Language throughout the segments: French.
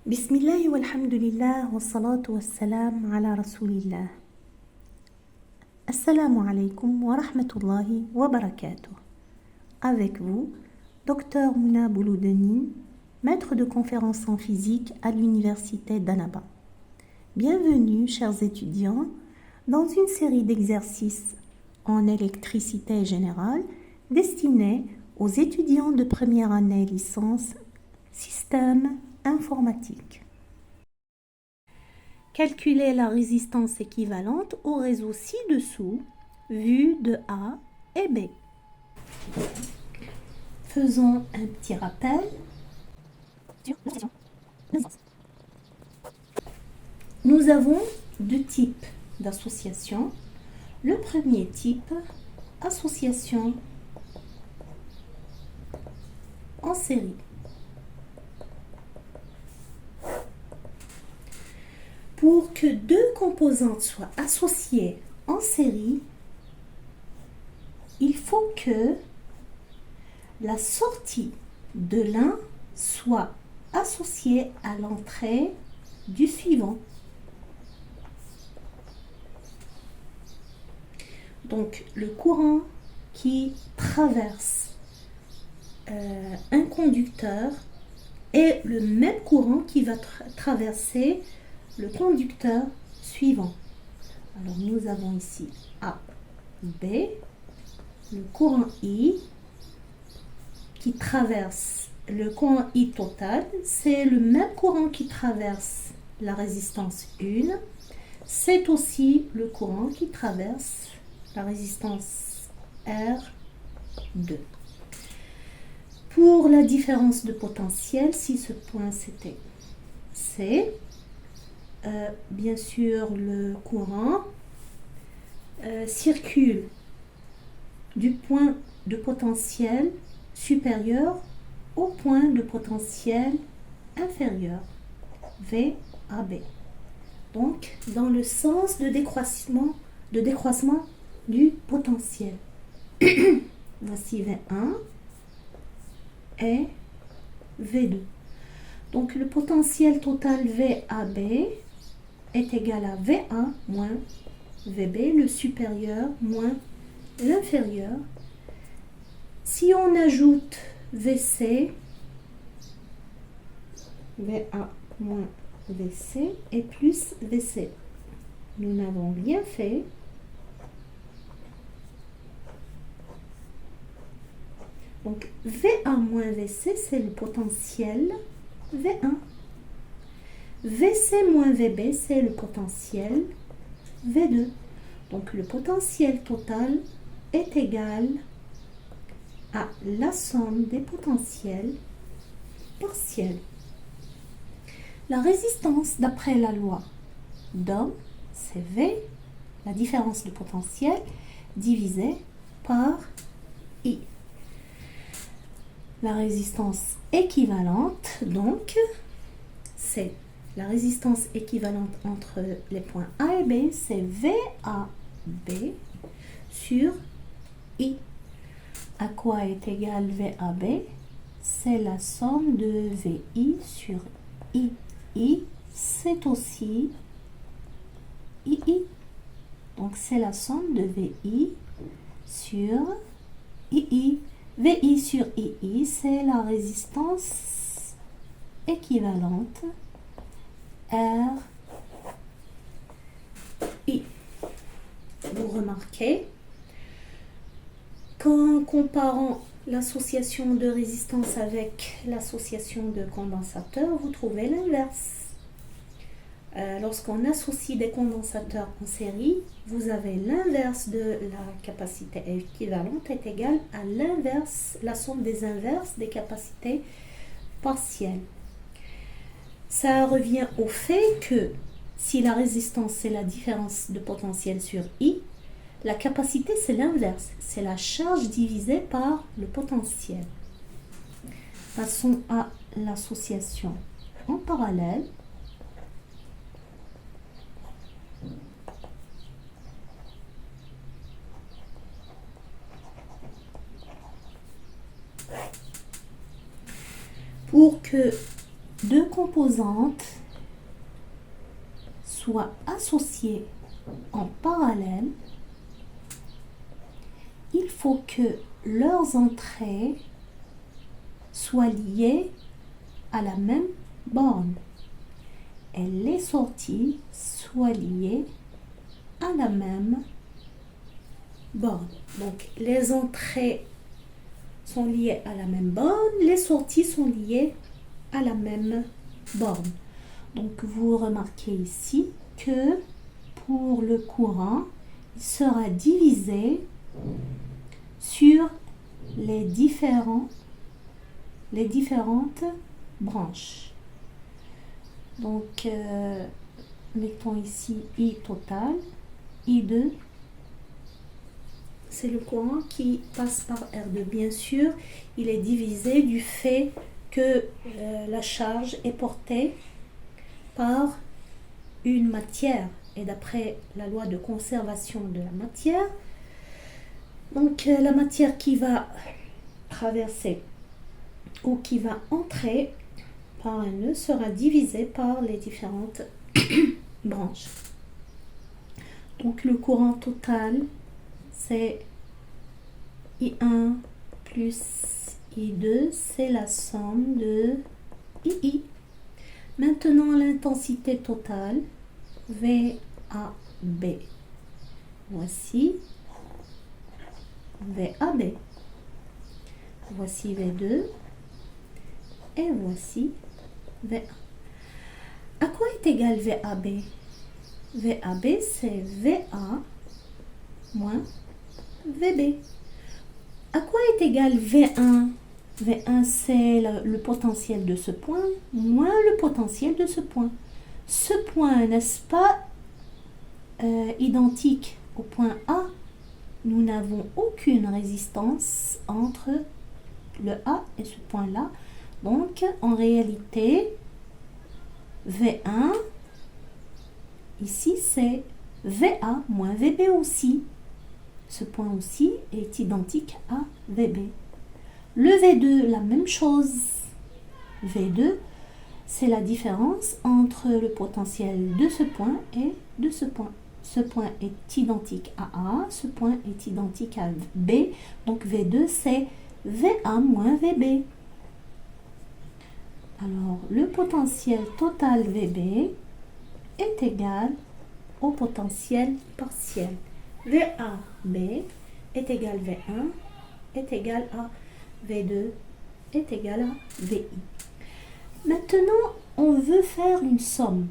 Bismillah walhamdulillah wa salatu wa salam ala rasulillah. Assalamu alaikum wa rahmatullahi wa barakatuh. Avec vous, Dr Mouna Bouloudenine, maître de conférences en physique à l'université d'Annaba. Bienvenue, chers étudiants, dans une série d'exercices en électricité générale destinés aux étudiants de première année licence système informatique. Calculez la résistance équivalente au réseau ci-dessous, vu de A et B. Faisons un petit rappel sur l'association de sens. Nous avons deux types d'associations. Le premier type, association en série. Pour que deux composantes soient associées en série, il faut que la sortie de l'un soit associée à l'entrée du suivant. Donc, le courant qui traverse un conducteur est le même courant qui va traverser le conducteur suivant. Alors, nous avons ici A, B, le courant I qui traverse le courant I total, c'est le même courant qui traverse la résistance 1, c'est aussi le courant qui traverse la résistance R2. Pour la différence de potentiel, si ce point c'était C, bien sûr le courant circule du point de potentiel supérieur au point de potentiel inférieur, VAB. Donc, dans le sens de décroissement du potentiel. Voici V1 et V2. Donc, le potentiel total VAB est égal à V1 moins VB, le supérieur moins l'inférieur. Si on ajoute VC, VA moins VC et plus VC, nous n'avons rien fait. Donc VA moins VC, c'est le potentiel V1. VC moins VB, c'est le potentiel V2. Donc le potentiel total est égal à la somme des potentiels partiels. La résistance d'après la loi d'Ohm, c'est V, la différence de potentiel, divisé par I. La résistance équivalente, donc, c'est la résistance équivalente entre les points A et B, c'est VAB sur I. À quoi est égal VAB? C'est la somme de VI sur I. I, c'est aussi II. Donc, c'est la somme de VI sur II. VI sur II, c'est la résistance équivalente RI. Vous remarquez qu'en comparant l'association de résistance avec l'association de condensateur, vous trouvez l'inverse. Lorsqu'on associe des condensateurs en série, vous avez l'inverse de la capacité équivalente est égale à l'inverse, la somme des inverses des capacités partielles. Ça revient au fait que si la résistance c'est la différence de potentiel sur I, la capacité c'est l'inverse, c'est la charge divisée par le potentiel. Passons à l'association en parallèle. Pour que deux composantes soient associées en parallèle, il faut que leurs entrées soient liées à la même borne et les sorties soient liées à la même borne. Donc les entrées sont liées à la même borne, les sorties sont liées à la même borne. Donc vous remarquez ici que pour le courant, il sera divisé sur les différentes branches. Donc mettons ici I total, I2, c'est le courant qui passe par R2. Bien sûr, il est divisé du fait que la charge est portée par une matière. Et d'après la loi de conservation de la matière, donc la matière qui va traverser ou qui va entrer par un nœud sera divisée par les différentes branches. Donc le courant total, c'est I1 plus I2, c'est la somme de II. Maintenant, l'intensité totale, VAB. Voici VAB. Voici V2. Et voici V1. À quoi est égal VAB? VAB, c'est VA moins VB. À quoi est égal V1? V1, c'est le potentiel de ce point moins le potentiel de ce point. Ce point, n'est-ce pas identique au point A? Nous n'avons aucune résistance entre le A et ce point-là. Donc, en réalité, V1, ici, c'est VA moins VB aussi. Ce point aussi est identique à VB. Le V2, la même chose. V2, c'est la différence entre le potentiel de ce point et de ce point. Ce point est identique à A, ce point est identique à B. Donc V2, c'est VA moins VB. Alors, le potentiel total VB est égal au potentiel partiel. VAB est égal V1 est égal à V2 est égal à VI. Maintenant, on veut faire une somme.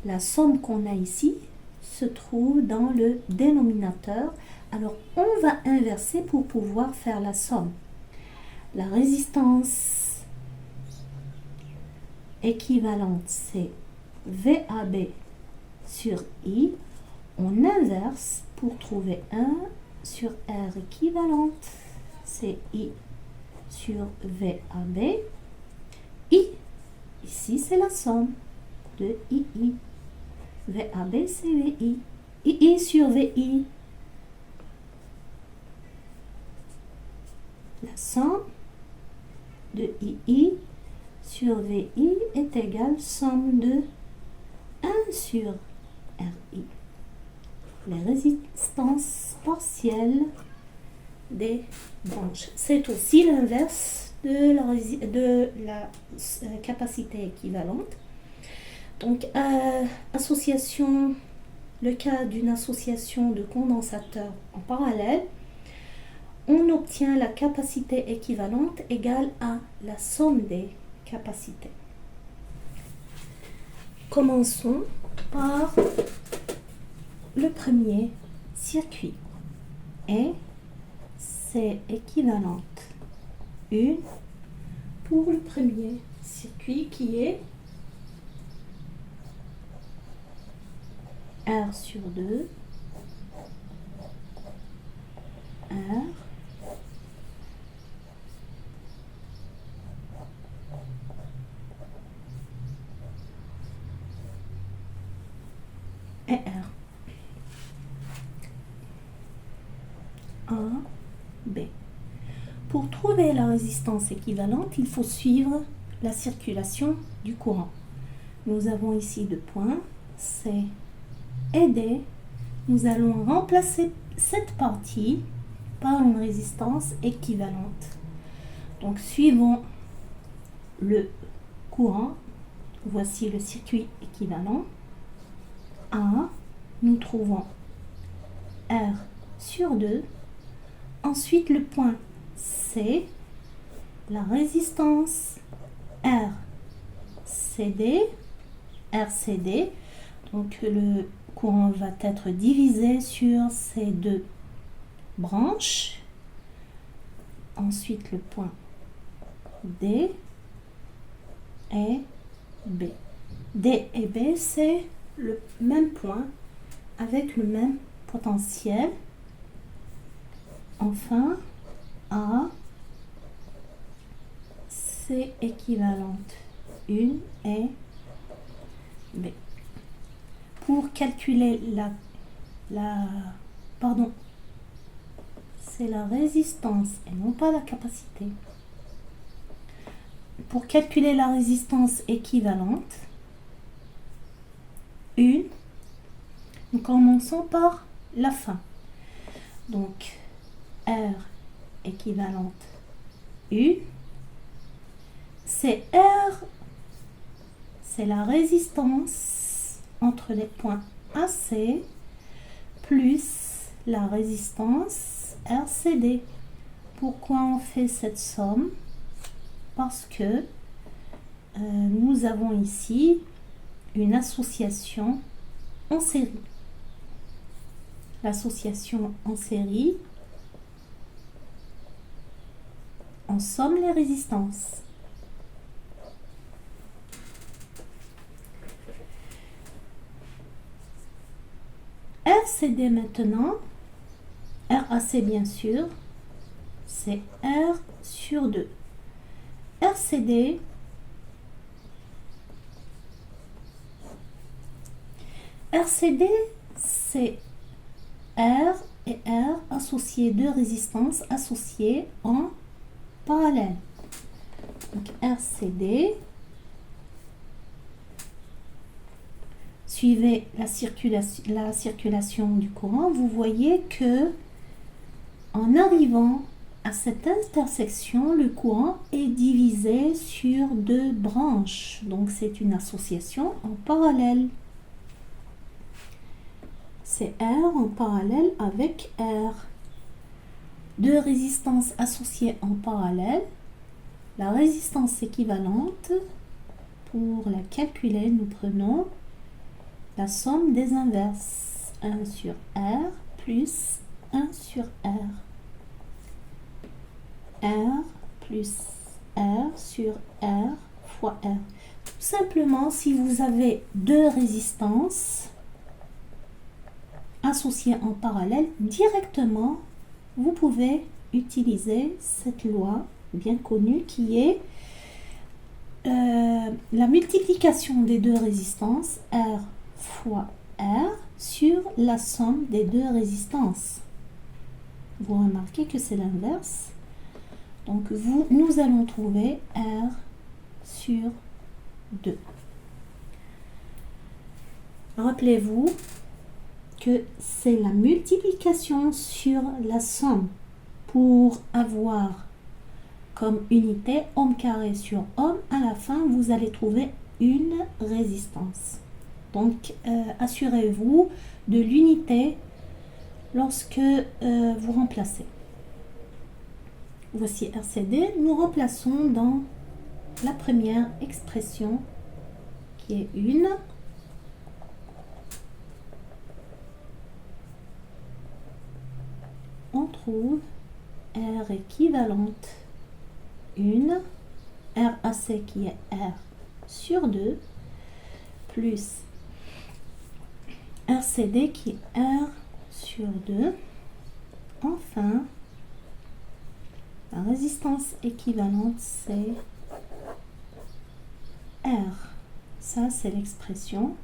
La somme qu'on a ici se trouve dans le dénominateur. Alors, on va inverser pour pouvoir faire la somme. La résistance équivalente, c'est VAB sur I. On inverse pour trouver 1 sur R équivalente. C'est I sur VAB. I, ici, c'est la somme de II. VAB, c'est VI. II sur VI. La somme de II sur VI est égale somme de 1 sur RI. Les résistances partielles des branches. C'est aussi l'inverse de la capacité équivalente. Donc, association, le cas d'une association de condensateurs en parallèle, on obtient la capacité équivalente égale à la somme des capacités. Commençons par le premier circuit. Et c'est équivalente 1 pour le premier circuit qui est R sur 2, R, et R. A, B. Pour trouver la résistance équivalente, il faut suivre la circulation du courant. Nous avons ici deux points, C et D. Nous allons remplacer cette partie par une résistance équivalente. Donc, suivant le courant, voici le circuit équivalent. A, nous trouvons R sur 2. Ensuite, le point C, la résistance RCD. Donc, le courant va être divisé sur ces deux branches. Ensuite, le point D et B. D et B, c'est le même point avec le même potentiel. Enfin, A, c'est équivalente 1 et B. Pour calculer c'est la résistance et non pas la capacité. Pour calculer la résistance équivalente, nous commençons par la fin. Donc, R équivalente 1, c'est R, c'est la résistance entre les points AC plus la résistance RCD. Pourquoi on fait cette somme? Parce que nous avons ici une association en série. L'association en série, on somme les résistances. RCD maintenant, RAC bien sûr, c'est R sur 2. RCD, c'est R et R associés, deux résistances associées en parallèle. Donc RCD, suivez la circulation du courant, vous voyez que en arrivant à cette intersection, le courant est divisé sur deux branches. Donc c'est une association en parallèle. C'est R en parallèle avec R. Deux résistances associées en parallèle. La résistance équivalente, pour la calculer, nous prenons la somme des inverses. 1 sur R plus 1 sur R. R plus R sur R fois R. Tout simplement, si vous avez deux résistances associées en parallèle, directement, vous pouvez utiliser cette loi bien connue qui est la multiplication des deux résistances, R fois R, sur la somme des deux résistances. Vous remarquez que c'est l'inverse. Donc, nous allons trouver R sur 2. Rappelez-vous que c'est la multiplication sur la somme pour avoir comme unité ohm carré sur ohm. À la fin, vous allez trouver une résistance. Donc, assurez-vous de l'unité lorsque vous remplacez. Voici RCD. Nous remplaçons dans la première expression qui est 1. On trouve R équivalente 1, RAC qui est R sur 2, plus RCD qui est R sur 2. Enfin, la résistance équivalente, c'est R. Ça, c'est l'expression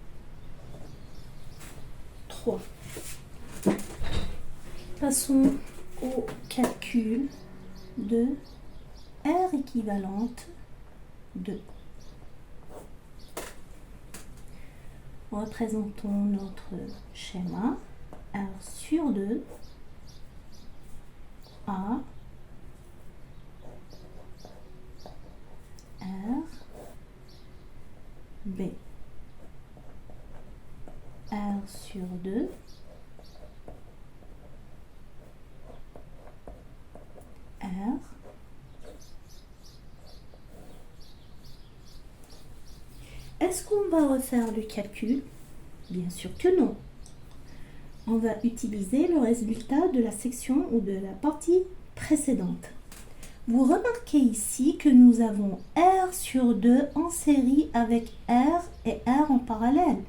3. Passons au calcul de R équivalente 2. Représentons notre schéma. R sur 2. A. R. B. R sur 2. R. Est-ce qu'on va refaire le calcul? Bien sûr que non. On va utiliser le résultat de la section ou de la partie précédente. Vous remarquez ici que nous avons R sur 2 en série avec R et R en parallèle.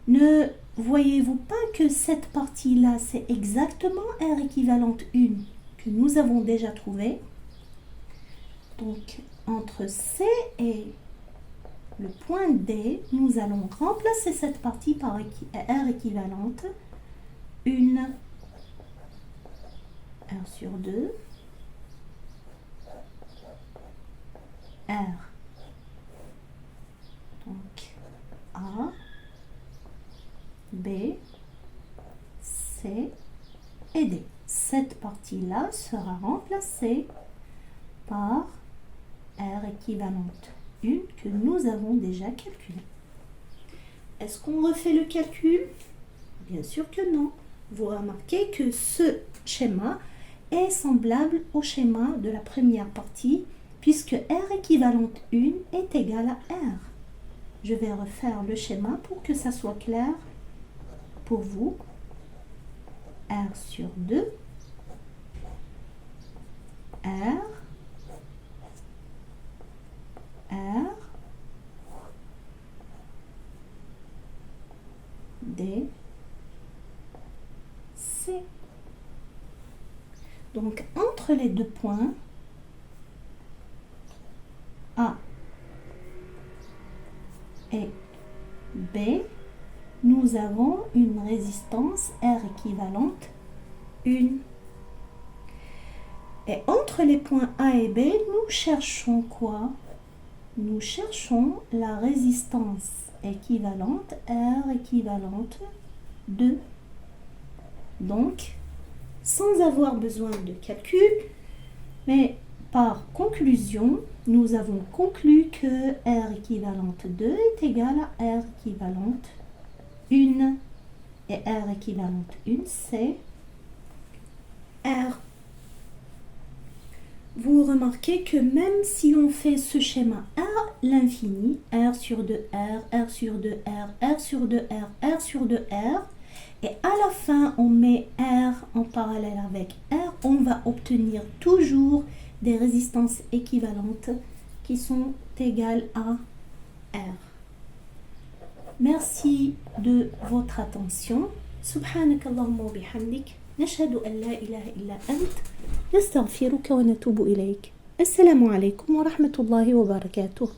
Ne voyez-vous pas que cette partie-là, c'est exactement R équivalente 1 que nous avons déjà trouvé? Donc, entre C et le point D, nous allons remplacer cette partie par R équivalente 1 R sur 2 R. Donc A, B, C et D. Cette partie-là sera remplacée par R équivalente 1 que nous avons déjà calculée. Est-ce qu'on refait le calcul? Bien sûr que non. Vous remarquez que ce schéma est semblable au schéma de la première partie puisque R équivalente 1 est égal à R. Je vais refaire le schéma pour que ça soit clair pour vous. R sur 2, R, R, D, C. Donc, entre les deux points, A et B, nous avons une résistance R équivalente 1. Et entre les points A et B, nous cherchons quoi? Nous cherchons la résistance équivalente R équivalente 2. Donc, sans avoir besoin de calcul, mais par conclusion, nous avons conclu que R équivalente 2 est égal à R équivalente 1. Et R équivalente 1, c'est R. Vous remarquez que même si on fait ce schéma R l'infini, R sur 2 R, R sur 2 R, R sur 2 R, R sur 2 R, et à la fin on met R en parallèle avec R, on va obtenir toujours des résistances équivalentes qui sont égales à R. Merci de votre attention. سبحانك اللهم وبحمدك نشهد أن لا إله إلا أنت نستغفرك ونتوب إليك. السلام عليكم ورحمة الله وبركاته.